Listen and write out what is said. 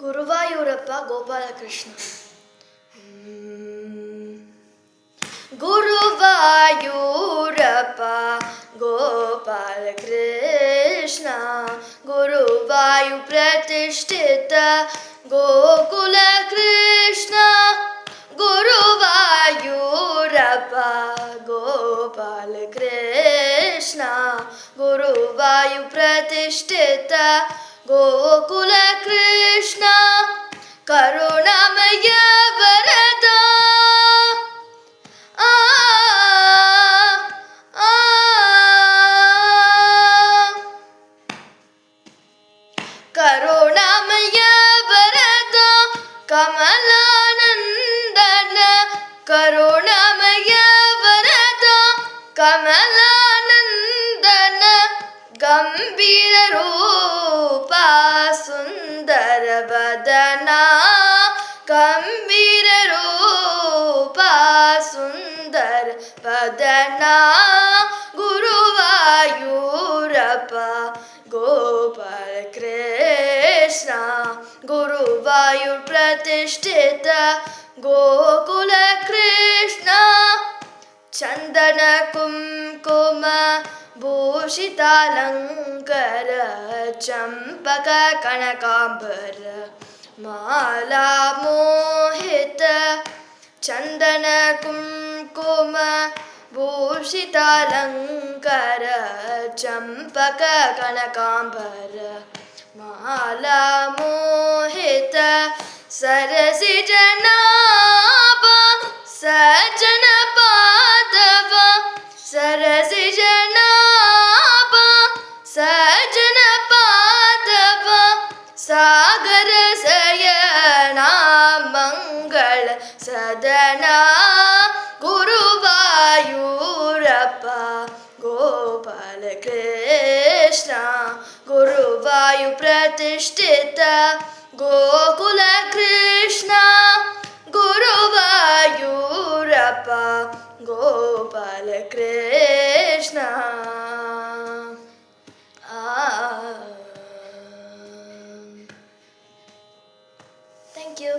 ಗುರುವಾಯೂರಪ್ಪ ಗೋಪಾಲಕೃಷ್ಣ. ಗುರುವಾಯೂರಪ್ಪ ಗೋಪಾಲಕೃಷ್ಣ, ಗುರುವಾಯು ಪ್ರತಿಷ್ಠಿತ ಗೋಕುಲ ಕೃಷ್ಣ. ಗುರುವಾಯೂರಪ್ಪ ಗೋಪಾಲಕೃಷ್ಣ, ಗುರುವಾಯು ಪ್ರತಿಷ್ಠಿತ ಗೋಕುಲ ಕೃಷ್ಣ. ಕರುಣಾಮಯ ವರದ ಕರುಣಾಮಯ ವರದ ಕಮಲಾನಂದನ, ಕರುಣಾಮಯ ವರದ ಕಮಲಾನಂದನ. ಗಂಭೀರ ರೂಪ ಸುಂದರ ವದನ, ಗಂಭೀರ ರೂಪ ಸುಂದರ ವದನ. ಗುರುವಾಯೂರಪ್ಪ ಗೋಪಾಲಕೃಷ್ಣ, ಗುರುವಾಯು ಪ್ರತಿಷ್ಠಿತ ಗೋಕುಲ ಕೃಷ್ಣ. ಚಂದನ ಕುಂಕುಮ ಭೂಷಿತಾಲಂಕರ, ಚಂಪಕ ಕನಕಾಂಬರ ಮಾಲಾ ಮೋಹಿತ. ಚಂದನ ಕುಂಕುಮ ಭೂಷಿತಾಲಂಕರ, ಚಂಪಕ ಕನಕಾಂಬರ ಮಾಲಾ ಮೋಹಿತ. ಸರಸಿಜ ನಾಭ ಸಜ್ಜನ ಪಾದವ, ಸರಸಿಜ ನಾಭ ಸಜ್ಜನ ಪಾದವ. ಸಾಗರ ಸಯನ ಮಂಗಳ ಸದನ. ಗುರುವಾಯೂರಪ್ಪ ಗೋಪಾಲಕೃಷ್ಣ, ಗುರುವಾಯು ಪ್ರತಿಷ್ಠಿತ ಗೋಕುಲ ಕೃಷ್ಣ. ಗುರುವಾಯೂರಪ್ಪ ಗೋಪಾಲಕೃಷ್ಣ. Thank you.